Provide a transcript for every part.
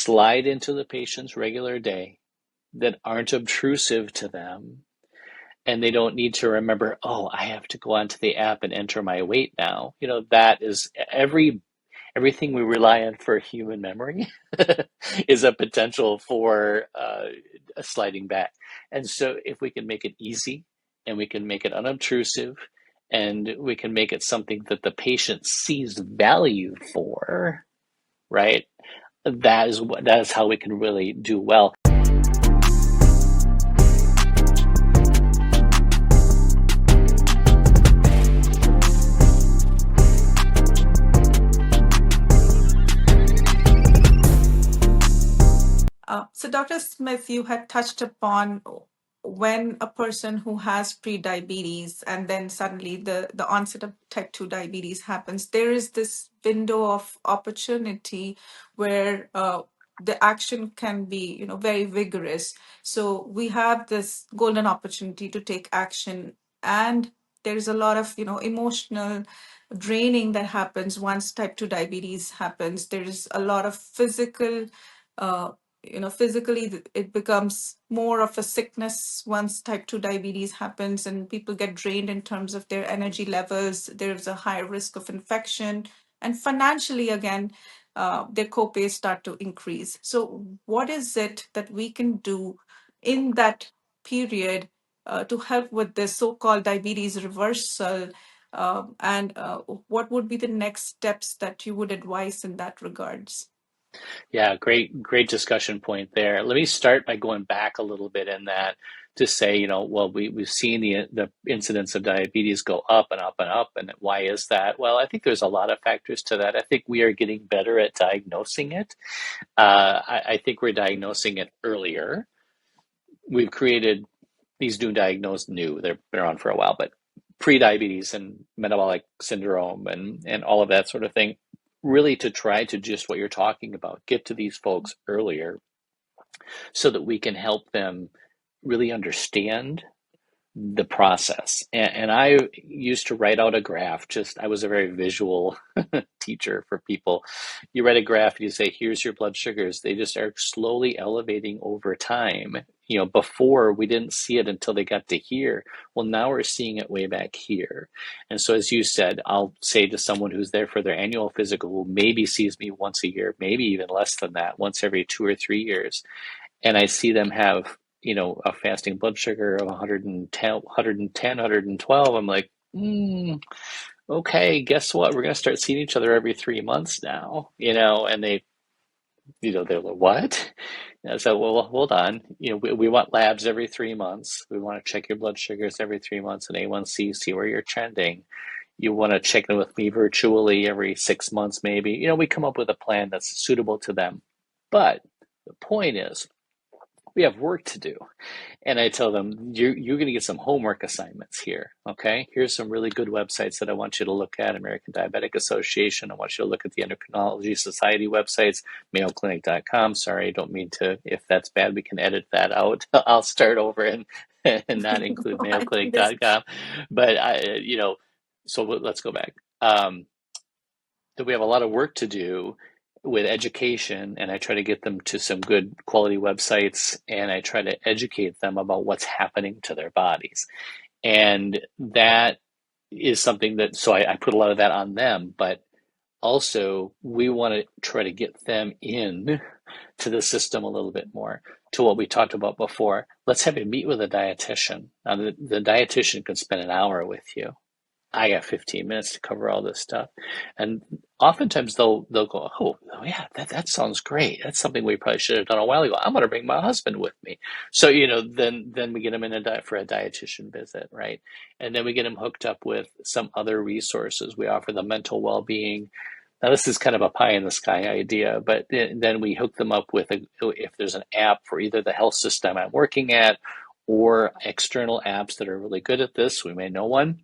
slide into the patient's regular day that aren't obtrusive to them, and they don't need to remember, oh, I have to go onto the app and enter my weight now. That is everything we rely on for human memory is a potential for a sliding back. And so if we can make it easy and we can make it unobtrusive and we can make it something that the patient sees value for, right? That is how we can really do well. So, Dr. Smith, you had touched upon when a person who has pre-diabetes and then suddenly the onset of type 2 diabetes happens, there is this window of opportunity where the action can be, very vigorous. So we have this golden opportunity to take action, and there's a lot of, emotional draining that happens once type 2 diabetes happens. There's a lot of physical uh, physically it becomes more of a sickness once type 2 diabetes happens, and people get drained in terms of their energy levels. There's a high risk of infection, and financially again, their copays start to increase. So what is it that we can do in that period to help with this so-called diabetes reversal, and what would be the next steps that you would advise in that regards? Yeah, great discussion point there. Let me start by going back a little bit in that to say, well, we've seen the incidence of diabetes go up and up and up, and why is that? Well, I think there's a lot of factors to that. I think we are getting better at diagnosing it. I think we're diagnosing it earlier. We've created these they've been around for a while, but pre-diabetes and metabolic syndrome and all of that sort of thing, really to try to just what you're talking about, get to these folks earlier so that we can help them really understand the process. And I used to write out a graph. I was a very visual teacher for people. You write a graph and you say, here's your blood sugars. They just are slowly elevating over time. Before we didn't see it until they got to here. Well, now we're seeing it way back here. And so, as you said, I'll say to someone who's there for their annual physical, who maybe sees me once a year, maybe even less than that, once every 2 or 3 years, and I see them have a fasting blood sugar of 110, 112, I'm like, okay, guess what? We're going to start seeing each other every 3 months now, and they're like, what? And I said, well, hold on. We want labs every 3 months. We want to check your blood sugars every 3 months and A1C, see where you're trending. You want to check in with me virtually every 6 months, maybe. We come up with a plan that's suitable to them. But the point is, we have work to do. And I tell them, you're going to get some homework assignments here, okay? Here's some really good websites that I want you to look at. American Diabetic Association. I want you to look at the Endocrinology Society websites, mayoclinic.com. Sorry, I don't mean to. If that's bad, we can edit that out. I'll start over and not include No, I think this. mayoclinic.com. But, so let's go back. That we have a lot of work to do with education, and I try to get them to some good quality websites, and I try to educate them about what's happening to their bodies. And that is something that, so I put a lot of that on them, but also we want to try to get them in to the system a little bit more, to what we talked about before. Let's have you meet with a dietitian. Now, the dietitian can spend an hour with you. I got 15 minutes to cover all this stuff. And oftentimes they'll go, oh yeah, that sounds great. That's something we probably should have done a while ago. I'm going to bring my husband with me. So, then we get them in for a dietitian visit, right? And then we get them hooked up with some other resources. We offer them mental well-being. Now, this is kind of a pie in the sky idea, but then we hook them up with if there's an app for either the health system I'm working at or external apps that are really good at this. We may know one.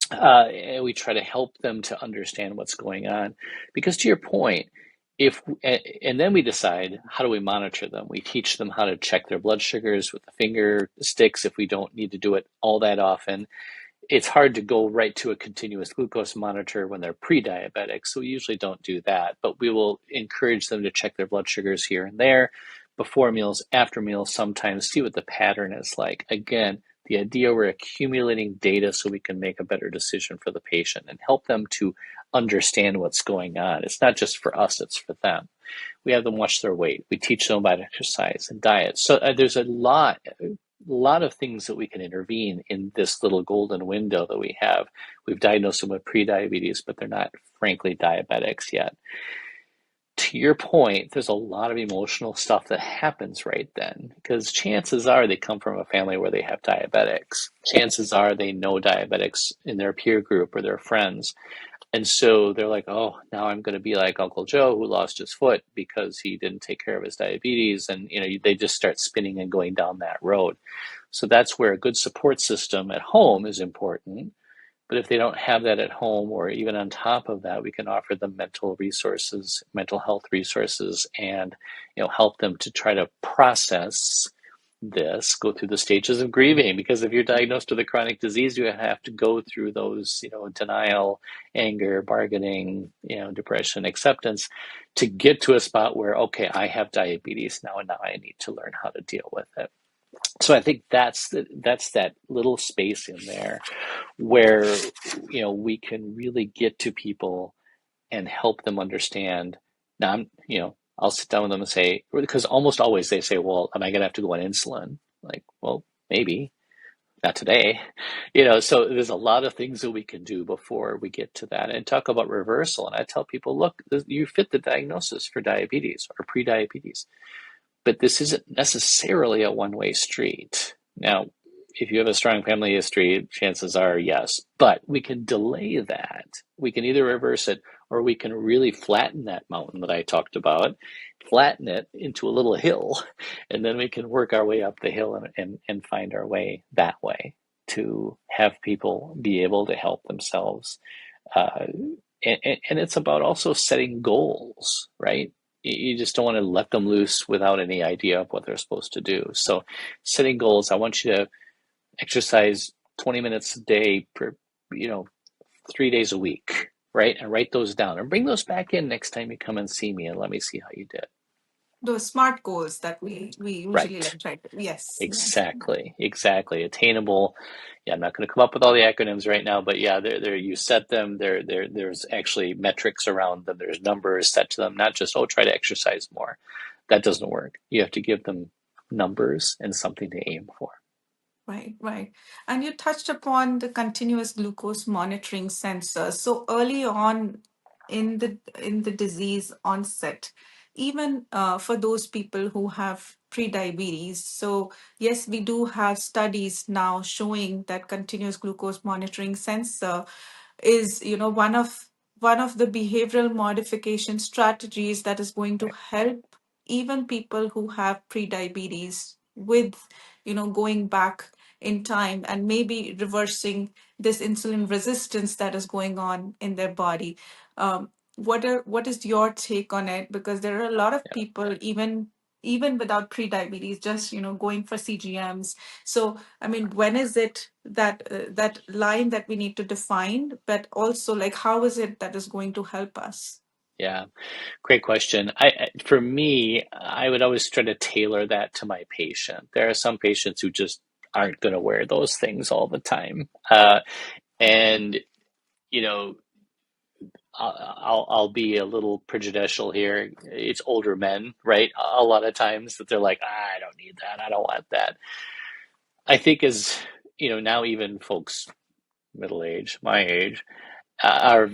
And we try to help them to understand what's going on, because to your point, and then we decide, how do we monitor them? We teach them how to check their blood sugars with the finger sticks if we don't need to do it all that often. it's hard to go right to a continuous glucose monitor when they're pre-diabetic, so we usually don't do that, but we will encourage them to check their blood sugars here and there, before meals, after meals, sometimes see what the pattern is like. Again, the idea, we're accumulating data so we can make a better decision for the patient and help them to understand what's going on. It's not just for us, it's for them. We have them watch their weight. We teach them about exercise and diet. So there's a lot of things that we can intervene in this little golden window that we have. We've diagnosed them with prediabetes, but they're not, frankly, diabetics yet. To your point, there's a lot of emotional stuff that happens right then, because chances are they come from a family where they have diabetics. Chances are they know diabetics in their peer group or their friends. And so they're like, oh, now I'm going to be like Uncle Joe who lost his foot because he didn't take care of his diabetes. And, they just start spinning and going down that road. So that's where a good support system at home is important. But if they don't have that at home, or even on top of that, we can offer them mental resources, mental health resources, and help them to try to process this, go through the stages of grieving. Because if you're diagnosed with a chronic disease, you have to go through those, denial, anger, bargaining, depression, acceptance, to get to a spot where, okay, I have diabetes now, and now I need to learn how to deal with it. So I think that's that little space in there where we can really get to people and help them understand. Now I'll sit down with them and say, because almost always they say, well, am I going to have to go on insulin? Like, well, maybe not today. So there's a lot of things that we can do before we get to that, and talk about reversal. And I tell people, look, you fit the diagnosis for diabetes or pre-diabetes, but this isn't necessarily a one-way street. Now, if you have a strong family history, chances are yes, but we can delay that. We can either reverse it, or we can really flatten that mountain that I talked about, flatten it into a little hill, and then we can work our way up the hill and find our way that way to have people be able to help themselves. Uh, and it's about also setting goals, right? You just don't want to let them loose without any idea of what they're supposed to do. So setting goals, I want you to exercise 20 minutes a day per, 3 days a week, right? And write those down and bring those back in next time you come and see me, and let me see how you did. Those SMART goals that we usually Right. like try to, yes, yes. Exactly. Attainable. Yeah, I'm not going to come up with all the acronyms right now, but yeah, there you set them. There's actually metrics around them. There's numbers set to them, not just, oh, try to exercise more. That doesn't work. You have to give them numbers and something to aim for. Right, right. And you touched upon the continuous glucose monitoring sensor. So early on in the disease onset, even for those people who have pre-diabetes. So yes, we do have studies now showing that continuous glucose monitoring sensor is, one of the behavioral modification strategies that is going to Right. help even people who have pre-diabetes with, going back in time and maybe reversing this insulin resistance that is going on in their body. What is your take on it? Because there are a lot of Yeah. people, even without pre-diabetes, just going for CGMs. So I mean, when is it that that line that we need to define, but also like how is it that is going to help us? Yeah. Great question. For me, I would always try to tailor that to my patient. There are some patients who just aren't going to wear those things all the time. And, you know, I'll be a little prejudicial here. It's older men, right? A lot of times that they're like, I don't need that. I don't want that. I think as, now even folks middle age, my age, are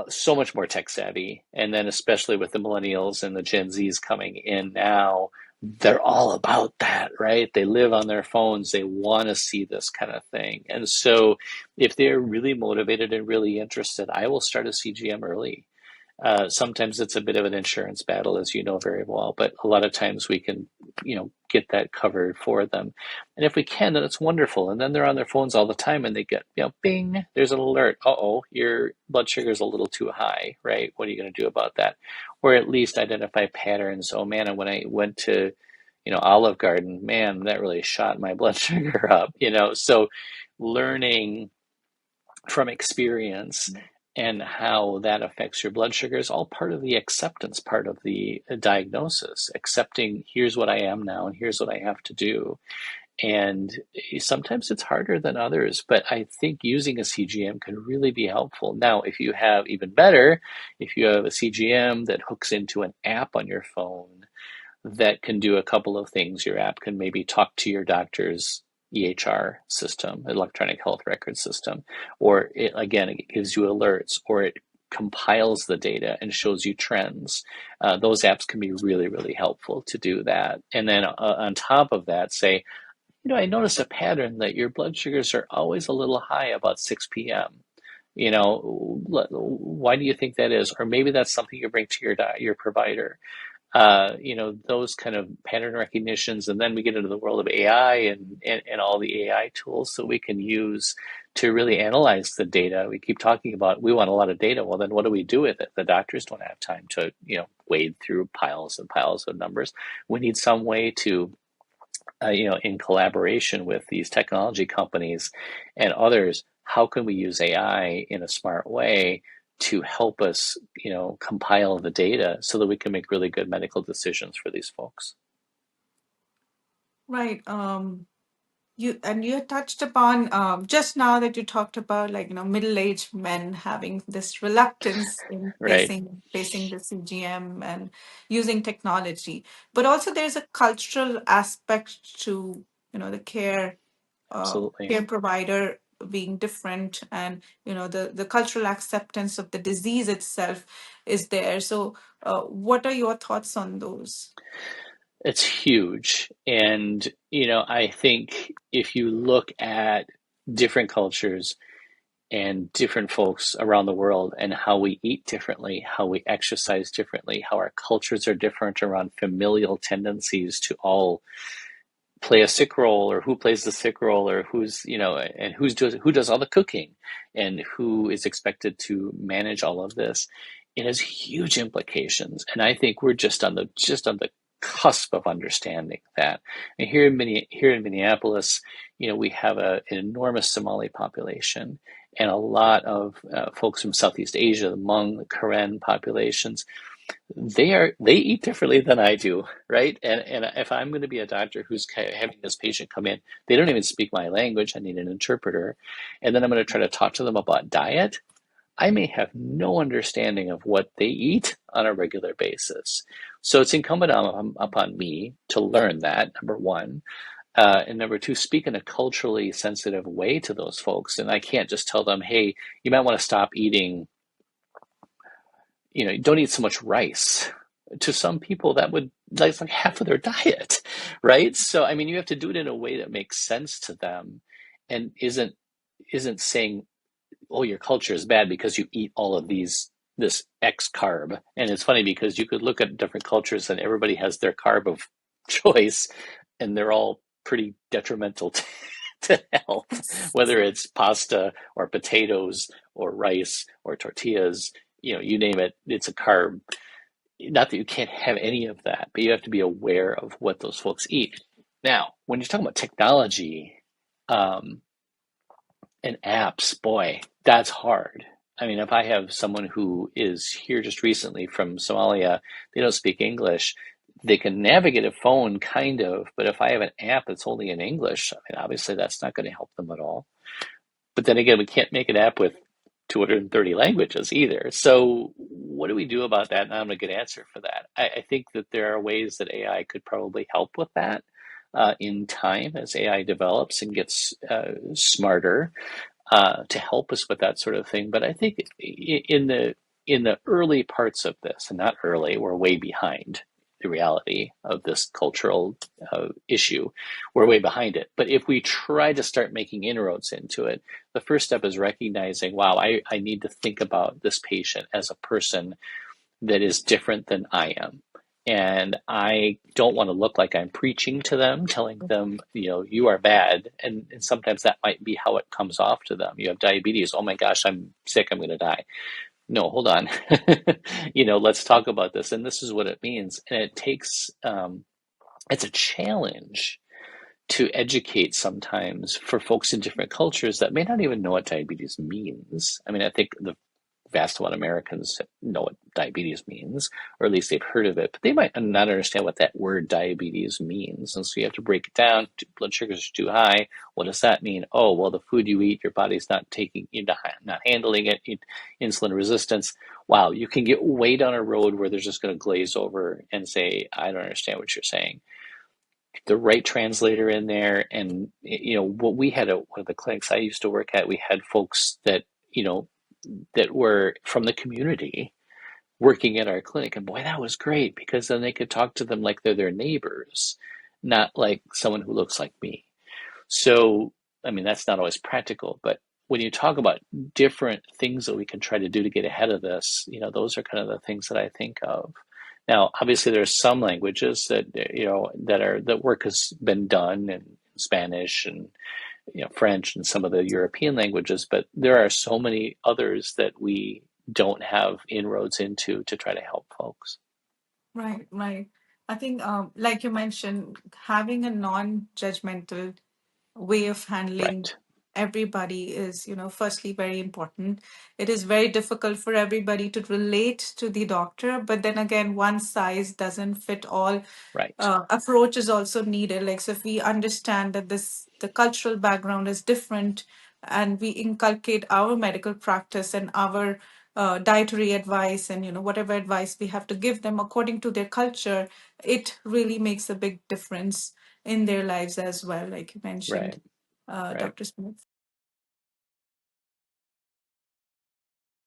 so much more tech savvy. And then especially with the millennials and the Gen Zs coming in now, they're all about that, right? They live on their phones. They want to see this kind of thing. And so if they're really motivated and really interested, I will start a CGM early. Sometimes it's a bit of an insurance battle, as you know very well, but a lot of times we can, get that covered for them. And if we can, then it's wonderful. And then they're on their phones all the time and they get, bing, there's an alert. Uh-oh, your blood sugar is a little too high, right? What are you going to do about that? Or at least identify patterns. Oh man, and when I went to, Olive Garden, man, that really shot my blood sugar up, So learning from experience and how that affects your blood sugar is all part of the acceptance part of the diagnosis. Accepting, here's what I am now and here's what I have to do. And sometimes it's harder than others, but I think using a CGM can really be helpful. Now, if you have even better, if you have a CGM that hooks into an app on your phone that can do a couple of things. Your app can maybe talk to your doctor's EHR system, electronic health record system, or it gives you alerts, or it compiles the data and shows you trends. Those apps can be really, really helpful to do that. And then on top of that, say, I notice a pattern that your blood sugars are always a little high about 6 p.m. Why do you think that is? Or maybe that's something you bring to your provider. Those kind of pattern recognitions. And then we get into the world of AI and all the AI tools that we can use to really analyze the data. We keep talking about we want a lot of data. Well, then what do we do with it? The doctors don't have time to, wade through piles and piles of numbers. We need some way to, in collaboration with these technology companies and others, how can we use AI in a smart way to help us, compile the data so that we can make really good medical decisions for these folks? Right. You touched upon just now that you talked about, like, middle-aged men having this reluctance in Right. facing the CGM and using technology. But also there's a cultural aspect to, the Absolutely. care provider being different, and the cultural acceptance of the disease itself is there. So what are your thoughts on those? It's huge. And, I think if you look at different cultures and different folks around the world and how we eat differently, how we exercise differently, how our cultures are different around familial tendencies to all play a sick role, or who plays the sick role, or and who does all the cooking and who is expected to manage all of this. It has huge implications. And I think we're just on the cusp of understanding that. And here in Minneapolis, we have an enormous Somali population and a lot of folks from Southeast Asia, the Hmong, the Karen populations. They eat differently than I do, right? And if I'm going to be a doctor who's having this patient come in, they don't even speak my language. I need an interpreter, and then I'm going to try to talk to them about diet. I may have no understanding of what they eat on a regular basis. So it's incumbent upon me to learn that, number one. And number two, speak in a culturally sensitive way to those folks. And I can't just tell them, hey, you might want to stop eating, don't eat so much rice. To some people, that's like half of their diet, right? So, I mean, you have to do it in a way that makes sense to them and isn't saying, oh, your culture is bad because you eat all of this X carb. And it's funny because you could look at different cultures and everybody has their carb of choice, and they're all pretty detrimental to health, whether it's pasta or potatoes or rice or tortillas, you name it, it's a carb. Not that you can't have any of that, but you have to be aware of what those folks eat. Now, when you're talking about technology, um, and apps, boy, that's hard. I mean, if I have someone who is here just recently from Somalia, they don't speak English, they can navigate a phone kind of, but if I have an app that's only in English, I mean, obviously that's not going to help them at all. But then again, we can't make an app with 230 languages either. So what do we do about that? And I don't have a good answer for that. I think that there are ways that AI could probably help with that in time as AI develops and gets smarter to help us with that sort of thing. But I think in the early parts of this, and not early, we're way behind the reality of this cultural issue. We're way behind it. But if we try to start making inroads into it, the first step is recognizing, wow, I need to think about this patient as a person that is different than I am. And I don't want to look like I'm preaching to them, telling them, you are bad. And sometimes that might be how it comes off to them. You have diabetes. Oh my gosh, I'm sick. I'm going to die. No, hold on. Let's talk about this. And this is what it means. And it takes, it's a challenge to educate sometimes for folks in different cultures that may not even know what diabetes means. I mean, I think the vast amount of Americans know what diabetes means, or at least they've heard of it, but they might not understand what that word diabetes means. And so you have to break it down. Blood sugars are too high. What does that mean? Oh, well, the food you eat, your body's not taking, you're not handling it. Insulin resistance. Wow, you can get way down a road where they're just going to glaze over and say, I don't understand what you're saying. The right translator in there, and what we had at one of the clinics I used to work at, we had folks that that were from the community working at our clinic. And boy, that was great because then they could talk to them like they're their neighbors, not like someone who looks like me. So, I mean, that's not always practical, but when you talk about different things that we can try to do to get ahead of this, those are kind of the things that I think of. Now, obviously, there are some languages that that work has been done in Spanish and French and some of the European languages, but there are so many others that we don't have inroads into to try to help folks. Right, right. I think, like you mentioned, having a non-judgmental way of handling Right, everybody is, firstly very important. It is very difficult for everybody to relate to the doctor, but then again, one size doesn't fit all. right, Approach is also needed. Like, so if we understand that the cultural background is different, and we inculcate our medical practice and our dietary advice, and whatever advice we have to give them according to their culture, it really makes a big difference in their lives as well, like you mentioned, right, right. Dr. Smith.